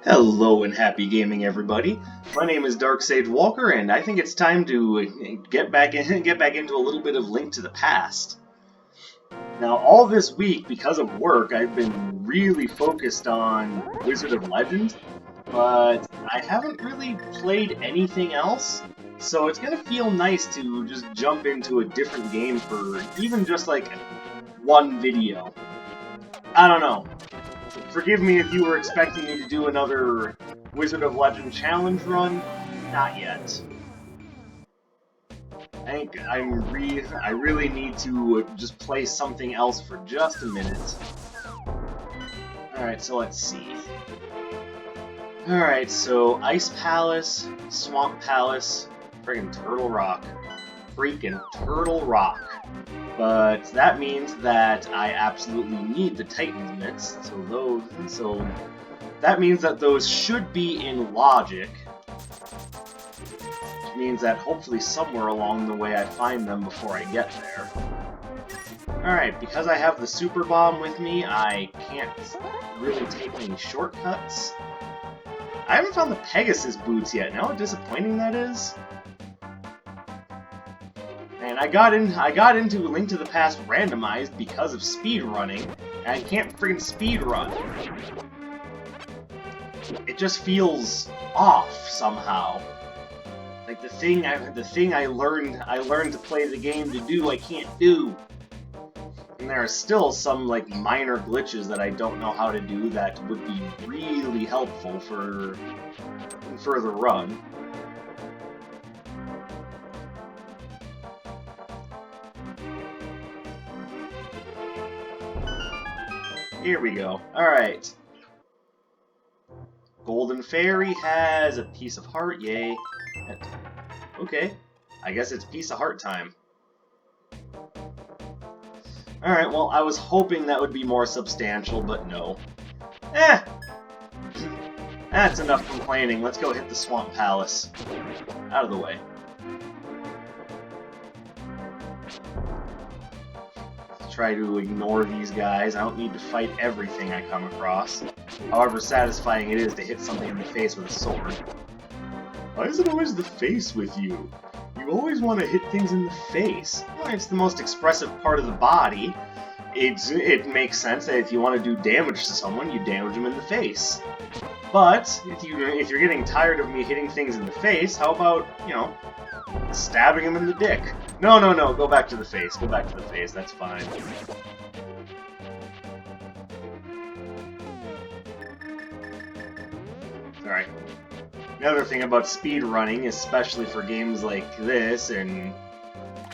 Hello and happy gaming, everybody. My name is Dark Sage Walker, and I think it's time to get back into a little bit of Link to the Past. Now, all this week, because of work, I've been really focused on Wizard of Legend, but I haven't really played anything else, so it's gonna feel nice to just jump into a different game for even just like one video. I don't know. Forgive me if you were expecting me to do another Wizard of Legend challenge run. Not yet. I think I really need to just play something else for just a minute. Alright, so let's see. Alright, so Ice Palace, Swamp Palace, friggin' Turtle Rock. Freaking Turtle Rock. But that means that I absolutely need the Titansmiths, so that means that those should be in logic, which means that hopefully somewhere along the way I find them before I get there. Alright, because I have the Super Bomb with me, I can't really take any shortcuts. I haven't found the Pegasus boots yet. Know how disappointing that is? And I got into Link to the Past Randomized because of speedrunning, and I can't freaking speedrun. It just feels off somehow. Like the thing I learned to play the game to do, I can't do. And there are still some like minor glitches that I don't know how to do that would be really helpful for the run. Here we go. Alright. Golden Fairy has a piece of heart, yay. Okay. I guess it's piece of heart time. Alright, well, I was hoping that would be more substantial, but no. That's enough complaining. Let's go hit the Swamp Palace. Out of the way. Try to ignore these guys. I don't need to fight everything I come across. However satisfying it is to hit something in the face with a sword. Why is it always the face with you? You always want to hit things in the face. Well, it's the most expressive part of the body. It makes sense that if you want to do damage to someone, you damage them in the face. But if you're getting tired of me hitting things in the face, how about, you know, stabbing him in the dick? No, go back to the face. Go back to the face, that's fine. Alright. Another thing about speedrunning, especially for games like this, and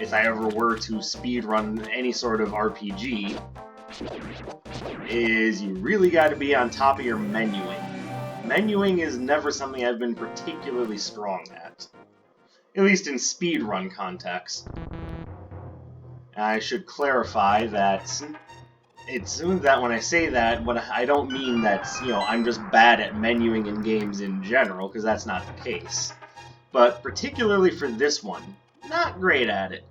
if I ever were to speedrun any sort of RPG, is you really gotta be on top of your menuing. Menuing is never something I've been particularly strong at least in speedrun context. I should clarify that when I say that, I don't mean that, you know, I'm just bad at menuing in games in general, because that's not the case. But particularly for this one, not great at it.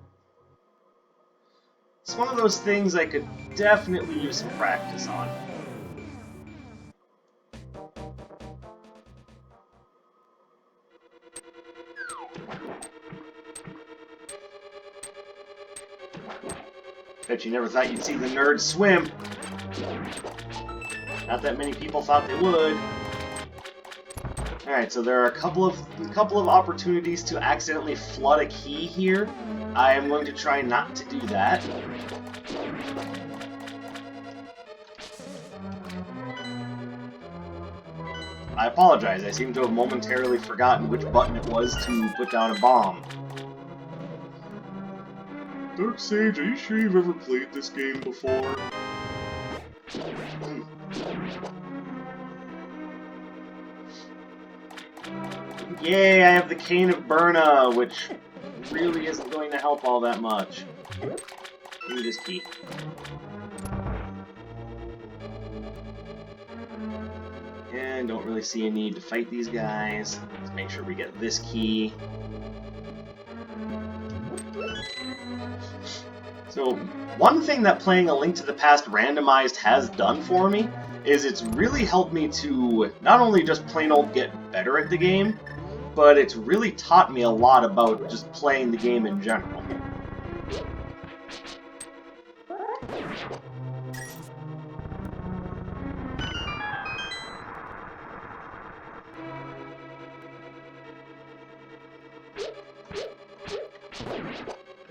It's one of those things I could definitely use some practice on. Bet you never thought you'd see the nerd swim. Not that many people thought they would. Alright, so there are a couple of opportunities to accidentally flood a key here. I am going to try not to do that. I apologize, I seem to have momentarily forgotten which button it was to put down a bomb. Dark Sage, are you sure you've ever played this game before? Yay, I have the Cane of Burna, which really isn't going to help all that much. Give me this key. And don't really see a need to fight these guys. Let's make sure we get this key. So, one thing that playing A Link to the Past Randomized has done for me is it's really helped me to not only just plain old get better at the game, but it's really taught me a lot about just playing the game in general.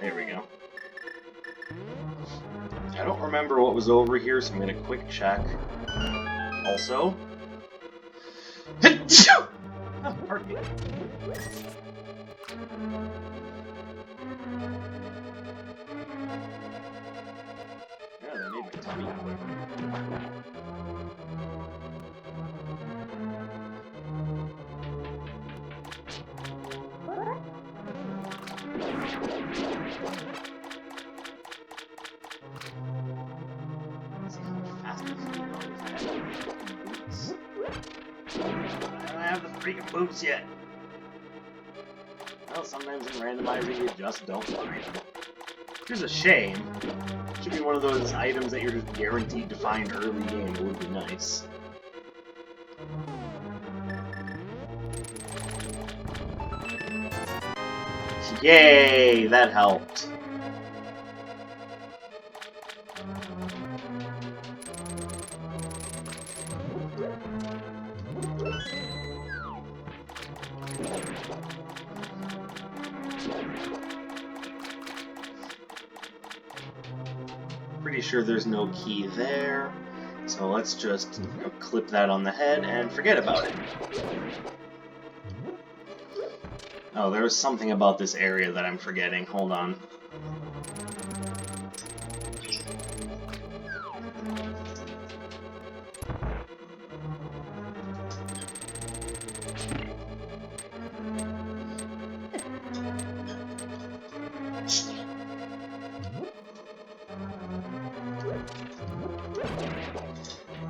There we go. I don't remember what was over here, so I'm going to quick check. Also... Oh, pardon me. Yeah, that made my tummy quick. Freaking boots yet. Well, sometimes in randomizing you just don't find them. Which is a shame. Should be one of those items that you're just guaranteed to find early game. It would be nice. Yay! That helped. Pretty sure there's no key there, so let's just clip that on the head and forget about it. Oh, there was something about this area that I'm forgetting. Hold on.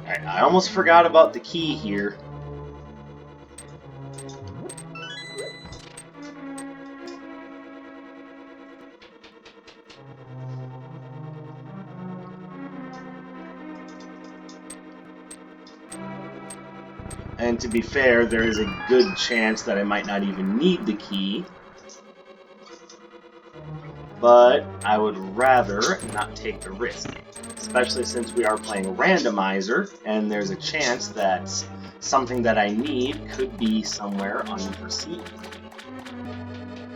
Alright, I almost forgot about the key here. And to be fair, there is a good chance that I might not even need the key. But I would rather not take the risk. Especially since we are playing Randomizer, and there's a chance that something that I need could be somewhere unforeseen.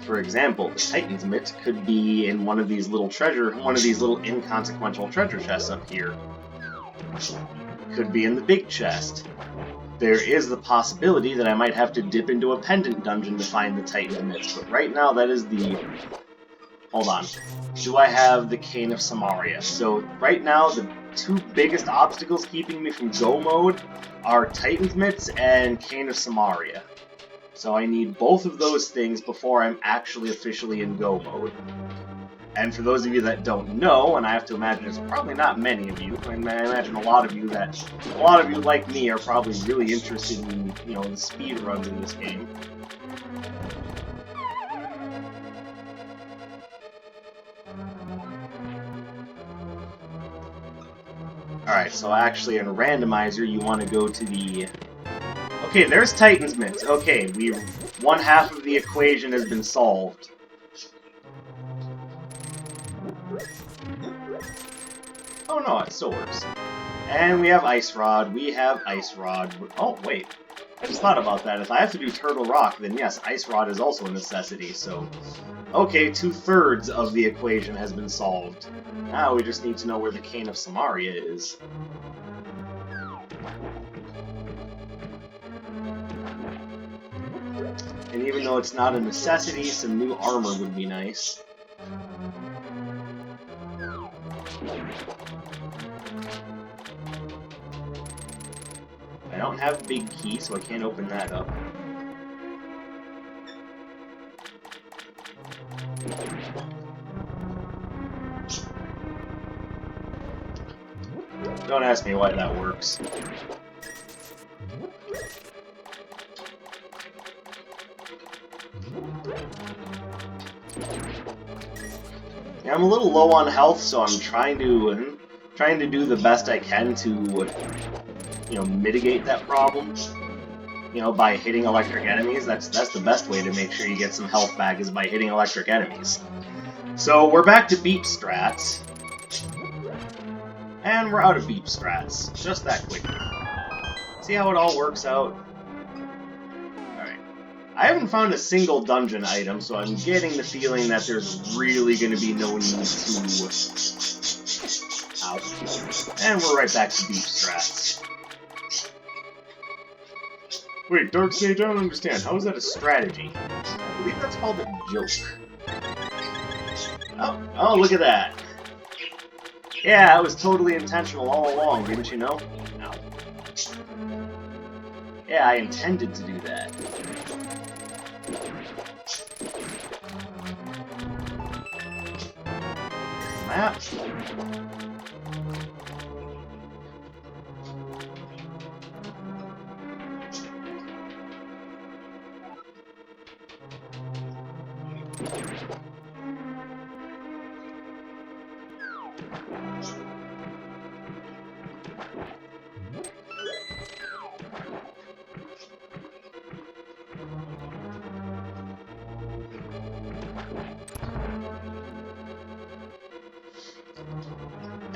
For example, the Titansmith could be in one of these little inconsequential treasure chests up here. Could be in the big chest. There is the possibility that I might have to dip into a Pendant dungeon to find the Titansmith, but right now that is the... Hold on. Do I have the Cane of Samaria? So right now the two biggest obstacles keeping me from Go mode are Titansmiths and Cane of Samaria. So I need both of those things before I'm actually officially in Go mode. And for those of you that don't know, and I have to imagine it's probably not many of you, I imagine a lot of you like me are probably really interested in, the speed runs in this game. Alright, so actually in Randomizer you want to go to the... Okay, there's Titansmith. Okay, one half of the equation has been solved. Oh no, it still works. And we have Ice Rod, Oh, wait. I just thought about that. If I have to do Turtle Rock, then yes, Ice Rod is also a necessity, so... Okay, 2/3 of the equation has been solved. Now we just need to know where the Cane of Samaria is. And even though it's not a necessity, some new armor would be nice. I don't have a big key, so I can't open that up. Don't ask me why that works. Yeah, I'm a little low on health, so I'm trying to do the best I can to you know, mitigate that problem. You know, by hitting electric enemies. That's the best way to make sure you get some health back, is by hitting electric enemies. So we're back to beep strats. And we're out of beep strats. Just that quickly. See how it all works out? Alright. I haven't found a single dungeon item, so I'm getting the feeling that there's really going to be no need to... Ow. And we're right back to beep strats. Wait, Dark Sage, I don't understand. How is that a strategy? I believe that's called a joke. Oh, look at that. Yeah, it was totally intentional all along, didn't you know? No. Yeah, I intended to do that. Map.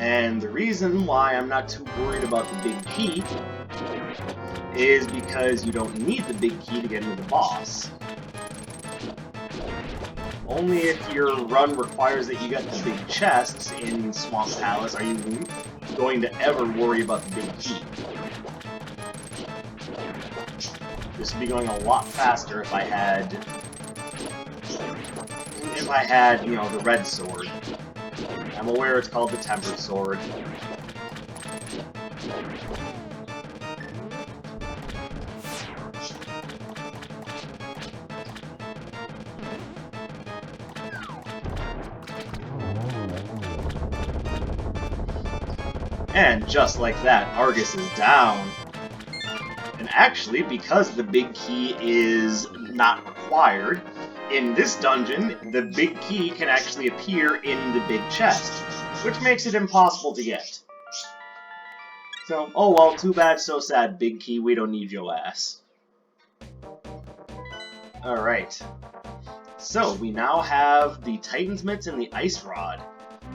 And the reason why I'm not too worried about the big key is because you don't need the big key to get into the boss. Only if your run requires that you get the big chests in Swamp Palace are you going to ever worry about the big key. This would be going a lot faster if I had, you know, the red sword. I'm aware it's called the Tempered Sword. And just like that, Argus is down. And actually, because the big key is not required, in this dungeon, the big key can actually appear in the big chest, which makes it impossible to get. So, oh well, too bad, so sad, big key, we don't need your ass. Alright. So, we now have the Titansmith and the Ice Rod.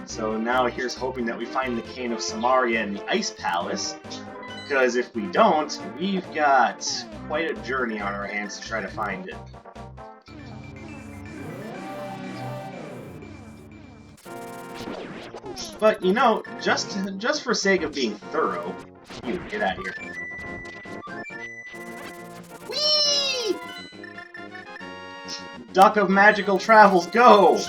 So now here's hoping that we find the Cane of Samaria in the Ice Palace, because if we don't, we've got quite a journey on our hands to try to find it. But, you know, just for sake of being thorough... You, get out of here. Whee! Duck of Magical Travels, go!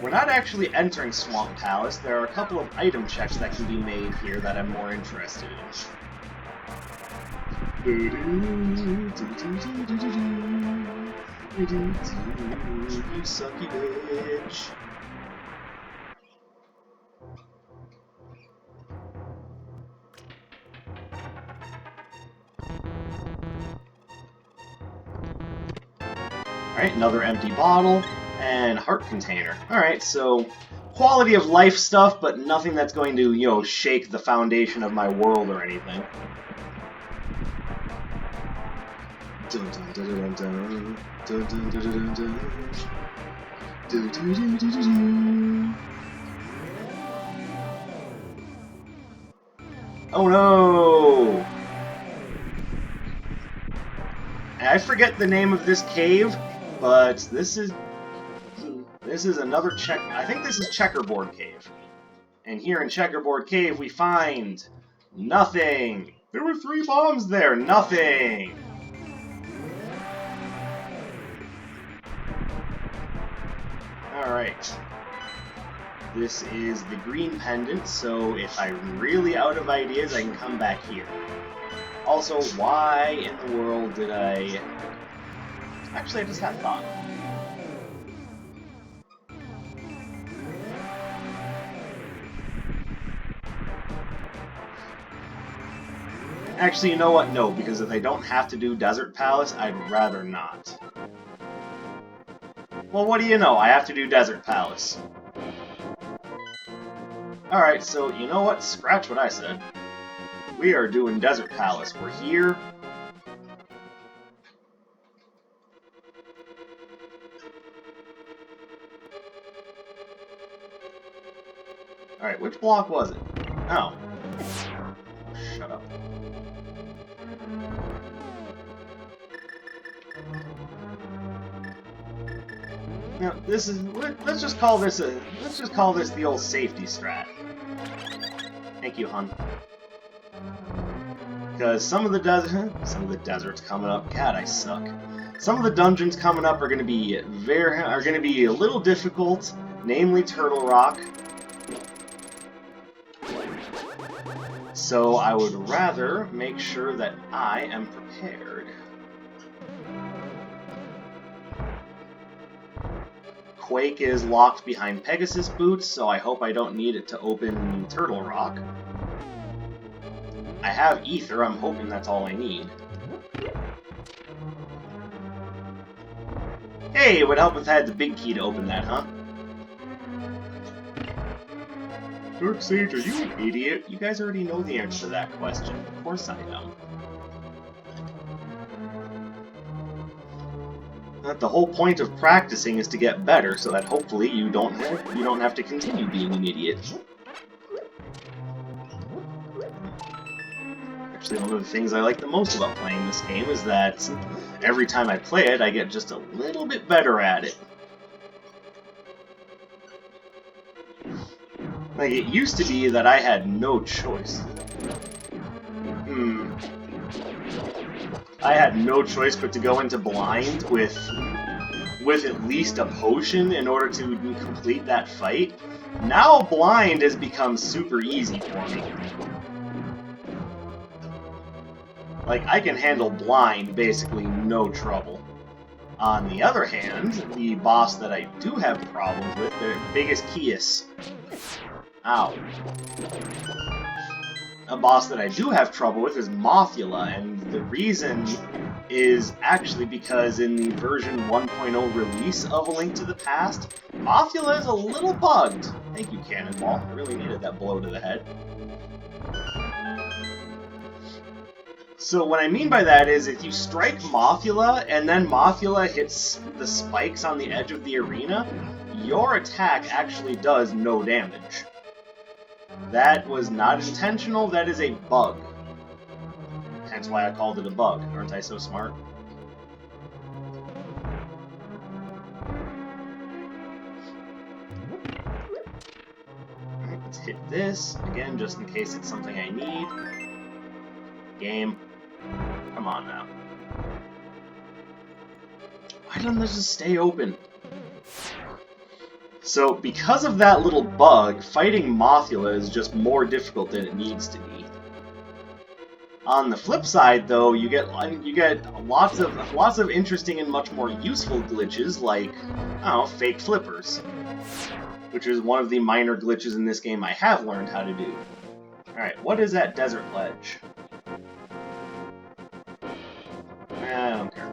We're not actually entering Swamp Palace. There are a couple of item checks that can be made here that I'm more interested in. You sucky bitch. Alright, another empty bottle, and heart container. Alright, so quality of life stuff, but nothing that's going to, you know, shake the foundation of my world or anything. Dun, dun, dun, dun, dun. Dun, dun, dun, dun, dun. Dun, dun, dun, dun, dun. Oh no! And I forget the name of this cave, but this is another check. I think this is Checkerboard Cave. And here in Checkerboard Cave we find nothing. There were 3 bombs there. Nothing. Alright. This is the green pendant, so if I'm really out of ideas, I can come back here. Also, why in the world did I... Actually, I just had a thought. Actually, you know what? No, because if I don't have to do Desert Palace, I'd rather not. Well, what do you know? I have to do Desert Palace. Alright, so you know what? Scratch what I said. We are doing Desert Palace. We're here. Alright, which block was it? Oh. Shut up. Now, this is, let's just call this the old safety strat. Thank you, hun. Because some of the deserts coming up, God, I suck. Some of the dungeons coming up are going to be a little difficult, namely Turtle Rock. So I would rather make sure that I am prepared. Quake is locked behind Pegasus boots, so I hope I don't need it to open Turtle Rock. I have Ether, I'm hoping that's all I need. Hey, it would help if I had the big key to open that, huh? Dark Sage, are you an idiot? You guys already know the answer to that question. Of course I am. The whole point of practicing is to get better, so that hopefully you don't have to continue being an idiot. Actually, one of the things I like the most about playing this game is that every time I play it, I get just a little bit better at it. Like, it used to be that I had no choice. I had no choice but to go into blind with at least a potion in order to complete that fight. Now blind has become super easy for me. Like, I can handle blind basically no trouble. On the other hand, the boss that I do have problems with, the biggest Kias. Ow. A boss that I do have trouble with is Mothula, and the reason is actually because in the version 1.0 release of A Link to the Past, Mothula is a little bugged. Thank you, Cannonball. I really needed that blow to the head. So what I mean by that is if you strike Mothula, and then Mothula hits the spikes on the edge of the arena, your attack actually does no damage. That was not intentional, that is a bug. Hence why I called it a bug. Aren't I so smart? Alright, let's hit this, again, just in case it's something I need. Game. Come on now. Why doesn't this just stay open? So, because of that little bug, fighting Mothula is just more difficult than it needs to be. On the flip side, though, you get lots of interesting and much more useful glitches, like, I don't know, fake flippers, which is one of the minor glitches in this game I have learned how to do. Alright, what is that desert ledge? I don't care.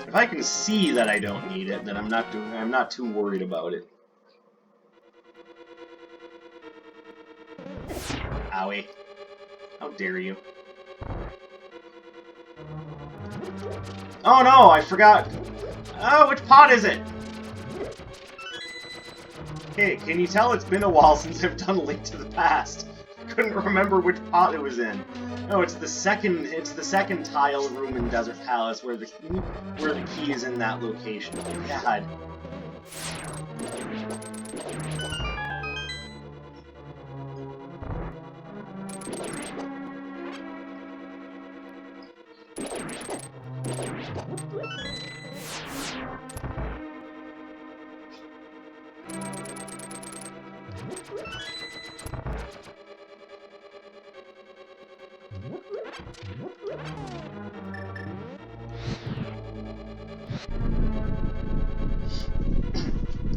If I can see that I don't need it, then I'm not too worried about it. Owie. How dare you. Oh no, I forgot. Oh, which pot is it? Okay, can you tell it's been a while since I've done A Link to the Past? I couldn't remember which pot it was in. No, it's the second tile room in Desert Palace where the key is in that location. God.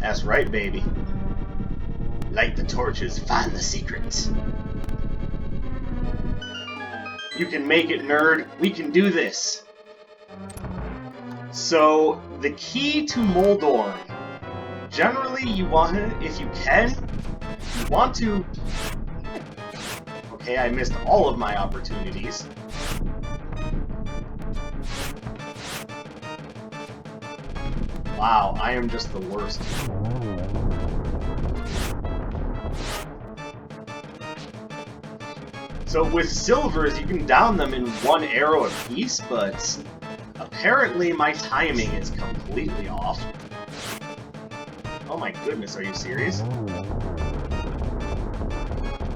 That's right, baby. Light the torches, find the secrets. You can make it, nerd. We can do this. So, the key to Moldorm generally, you want, if you can, you want to... Okay, I missed all of my opportunities. Wow, I am just the worst. So with silvers, you can down them in one arrow apiece, but apparently my timing is completely off. Oh my goodness, are you serious?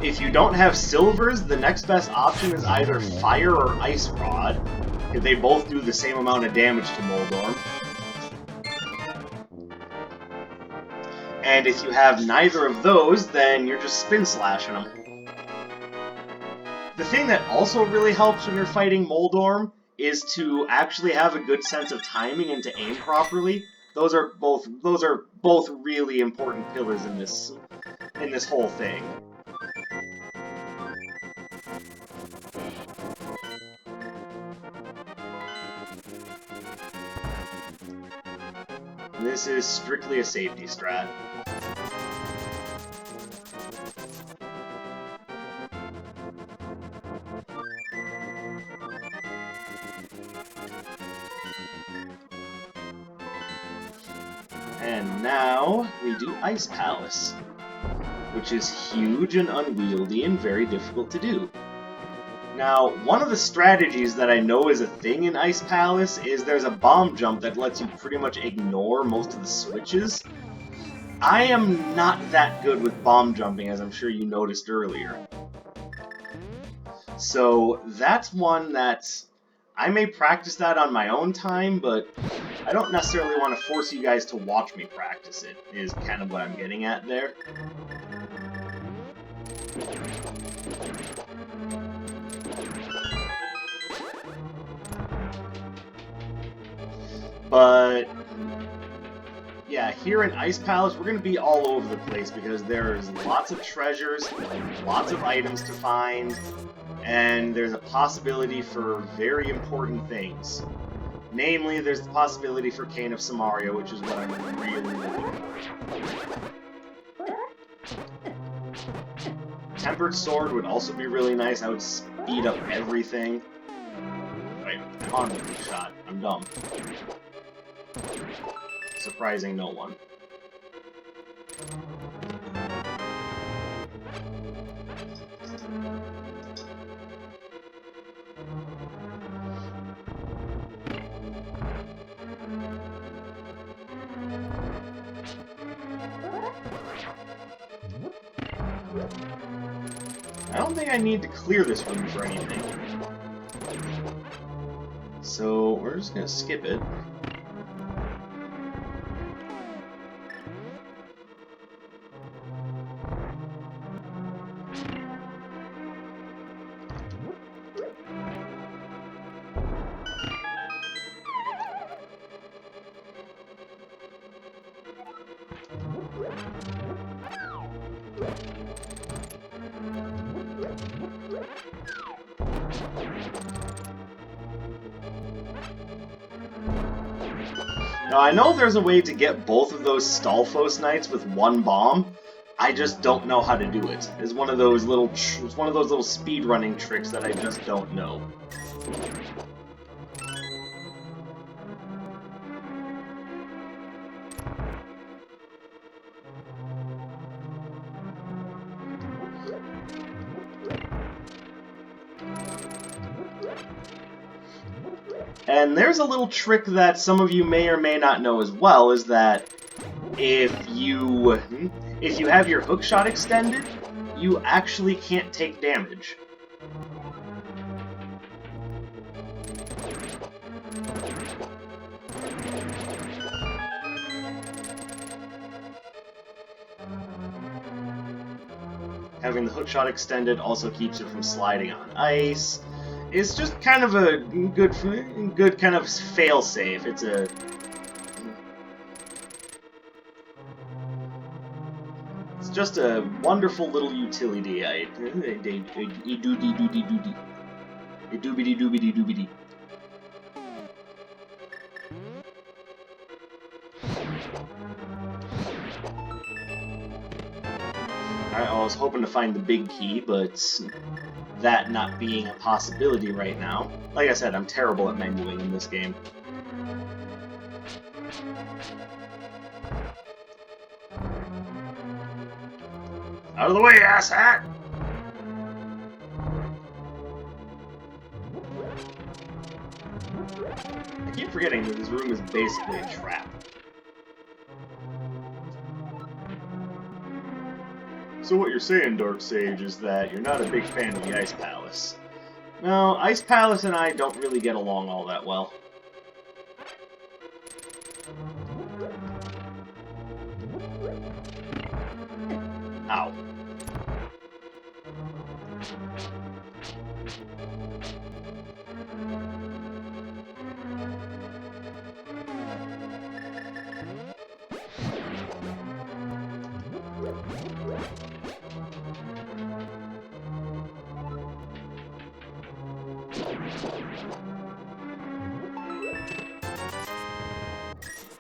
If you don't have silvers, the next best option is either fire or ice rod, because they both do the same amount of damage to Moldorm. And if you have neither of those, then you're just spin slashing them. The thing that also really helps when you're fighting Moldorm is to actually have a good sense of timing and to aim properly. Those are both really important pillars in this whole thing. This is strictly a safety strat. And now we do Ice Palace, which is huge and unwieldy and very difficult to do. Now, one of the strategies that I know is a thing in Ice Palace is there's a bomb jump that lets you pretty much ignore most of the switches. I am not that good with bomb jumping, as I'm sure you noticed earlier. So that's one that I may practice that on my own time, but I don't necessarily want to force you guys to watch me practice it, is kind of what I'm getting at there. But yeah, here in Ice Palace, we're going to be all over the place because there's lots of treasures, lots of items to find, and there's a possibility for very important things. Namely, there's the possibility for Cane of Samaria, which is what I'm really looking for. Tempered Sword would also be really nice. I would speed up everything. Wait, I'm on the shot. I'm dumb. Surprising no one. I don't think I need to clear this room for anything. So we're just gonna skip it. Now, I know there's a way to get both of those Stalfos Knights with one bomb. I just don't know how to do it. It's one of those little speedrunning tricks that I just don't know. And there's a little trick that some of you may or may not know as well, is that if you have your hookshot extended, you actually can't take damage. Having the hookshot extended also keeps it from sliding on ice. It's just kind of a good kind of fail-safe. It's just a wonderful little utility. A doobity-doobity-doobity. I was hoping to find the big key, but that not being a possibility right now. Like I said, I'm terrible at menuing in this game. Out of the way, asshat! I keep forgetting that this room is basically a trap. So what you're saying, Dark Sage, is that you're not a big fan of the Ice Palace. No, Ice Palace and I don't really get along all that well. Ow.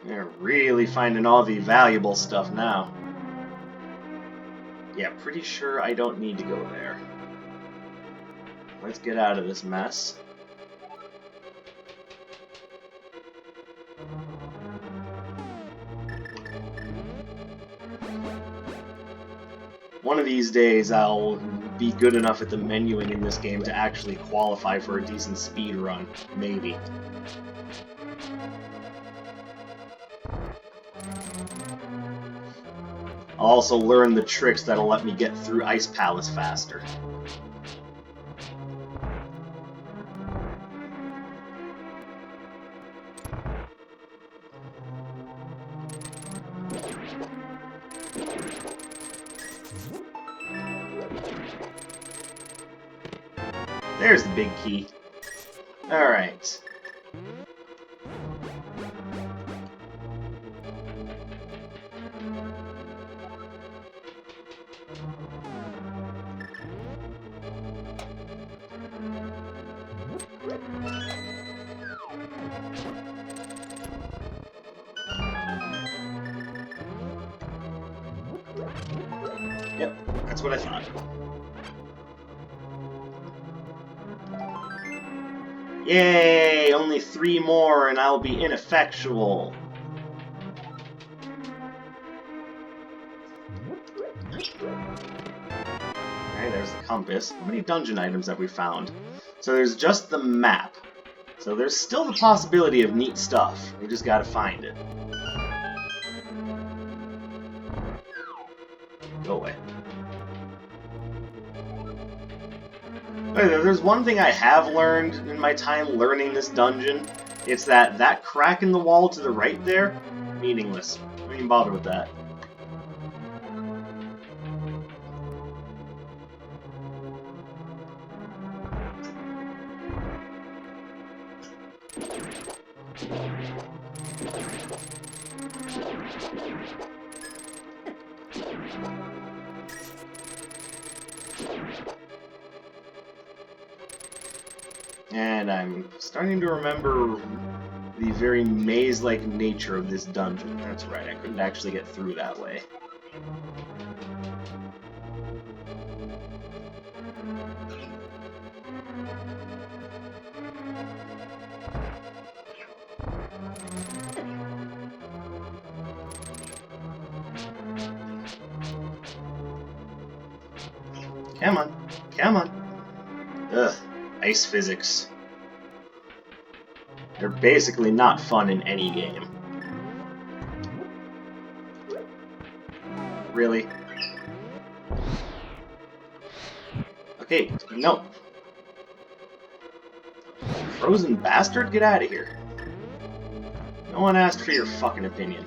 They're really finding all the valuable stuff now. Yeah, pretty sure I don't need to go there. Let's get out of this mess. One of these days I'll be good enough at the menuing in this game to actually qualify for a decent speed run. Maybe. I'll also learn the tricks that'll let me get through Ice Palace faster. There's the big key. Alright. Yep, that's what I thought. Yay! Only 3 more and I'll be ineffectual. Alright, there's the compass. How many dungeon items have we found? So there's just the map. So there's still the possibility of neat stuff. We just gotta find it. Go away. There's one thing I have learned in my time learning this dungeon. It's that crack in the wall to the right there, meaningless. Don't even bother with that. And I'm starting to remember the very maze-like nature of this dungeon. That's right, I couldn't actually get through that way. Come on, come on. Ugh, ice physics. They're basically not fun in any game. Really? Okay, no. Frozen bastard, get out of here. No one asked for your fucking opinion.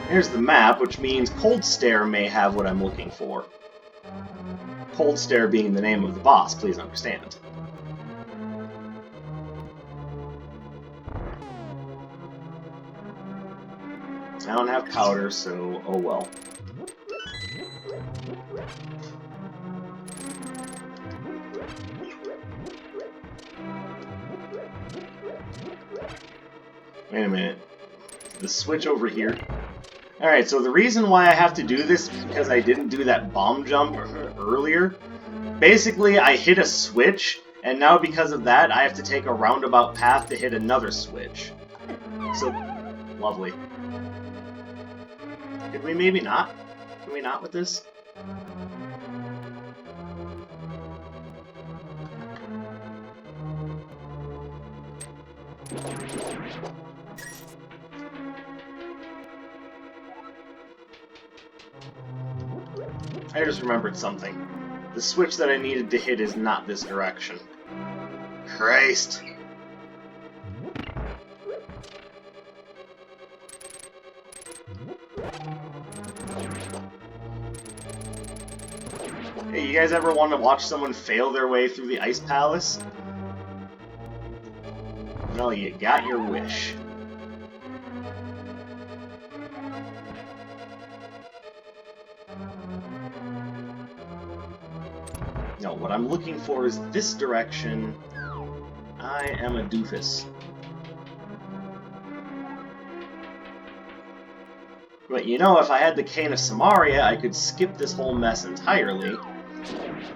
Here's the map, which means Cold Stare may have what I'm looking for. Cold Stare being the name of the boss, please understand. I don't have powder, so oh well. Wait a minute. The switch over here. Alright, so the reason why I have to do this is because I didn't do that bomb jump earlier. Basically, I hit a switch, and now because of that, I have to take a roundabout path to hit another switch. So, lovely. Could we maybe not? Can we not with this? I just remembered something. The switch that I needed to hit is not this direction. Christ! Hey, you guys ever want to watch someone fail their way through the Ice Palace? No, you got your wish. No, what I'm looking for is this direction. I am a doofus. But you know, if I had the Cane of Samaria, I could skip this whole mess entirely.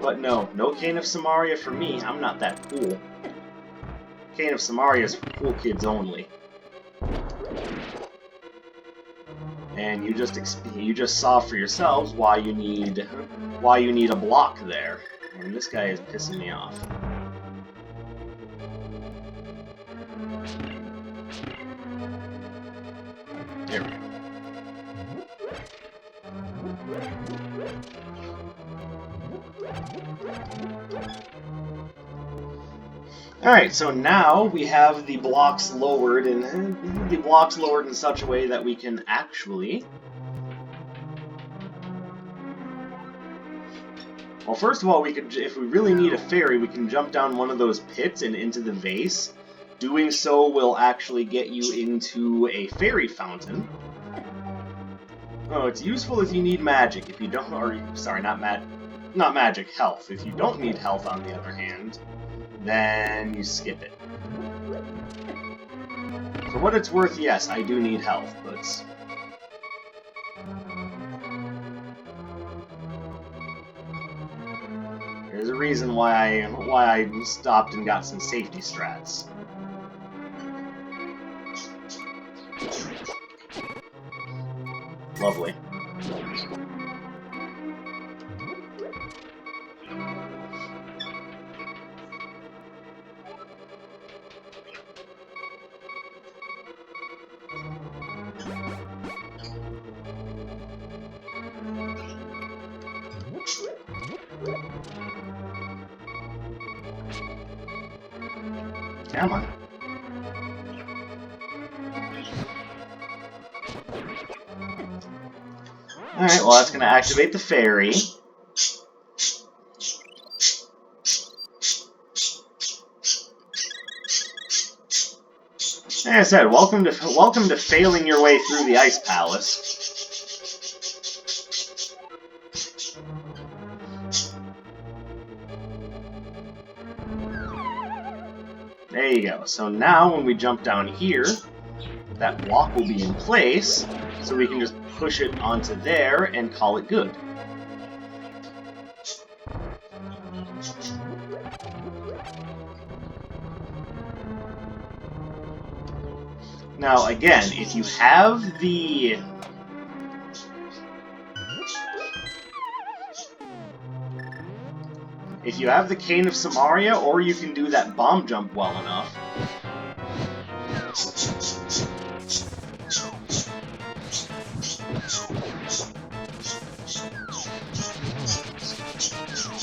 But no, no Cane of Samaria for me. I'm not that cool. Cane of Samaria is for cool kids only. And you just saw for yourselves why you need a block there. And this guy is pissing me off. There we go. Alright, so now we have the blocks lowered in such a way that we can actually... Well, first of all, we could, if we really need a fairy, we can jump down one of those pits and into the vase. Doing so will actually get you into a fairy fountain. Oh, it's useful if you need magic. If you don't, or sorry, not magic, health. If you don't need health, on the other hand, then you skip it. For what it's worth, yes, I do need health, but... There's a reason why I stopped and got some safety strats. Lovely. Come on. Alright, well that's going to activate the fairy. Like I said, welcome to failing your way through the Ice Palace. There you go. So now when we jump down here, that block will be in place, so we can just push it onto there and call it good. Now again, if you have the... If you have the Cane of Samaria, or you can do that bomb jump well enough.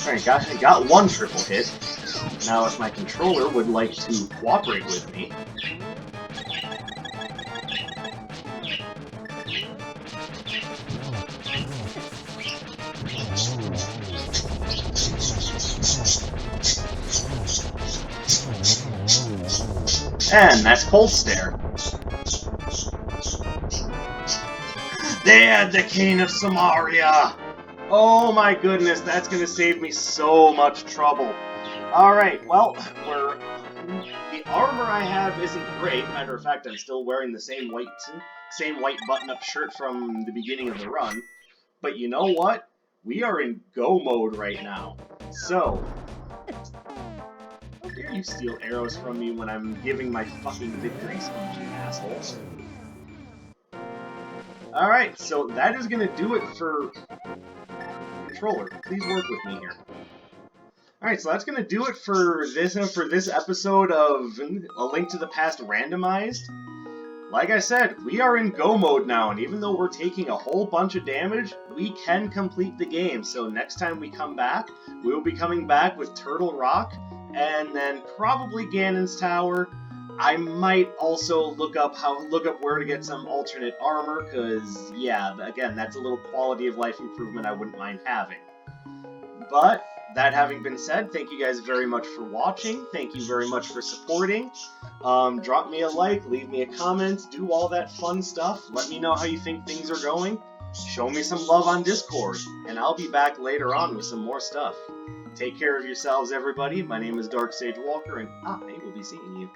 Alright, got one triple hit. Now if my controller would like to cooperate with me... And that's Cold Stare. They had the Cane of Samaria! Oh my goodness, that's gonna save me so much trouble. Alright, well, the armor I have isn't great. Matter of fact, I'm still wearing the same white button-up shirt from the beginning of the run. But you know what? We are in go mode right now. So, how dare you steal arrows from me when I'm giving my fucking victory speech, you assholes. Alright, so that is gonna do it for... Controller, please work with me here. Alright, so that's gonna do it for this episode of A Link to the Past Randomized. Like I said, we are in go mode now, and even though we're taking a whole bunch of damage, we can complete the game. So next time we come back, we will be coming back with Turtle Rock, and then probably Ganon's Tower. I might also look up where to get some alternate armor, because, yeah, again, that's a little quality of life improvement I wouldn't mind having. But, that having been said, thank you guys very much for watching, thank you very much for supporting. Drop me a like, leave me a comment, do all that fun stuff, let me know how you think things are going, show me some love on Discord, and I'll be back later on with some more stuff. Take care of yourselves, everybody. My name is Dark Sage Walker, and I will be seeing you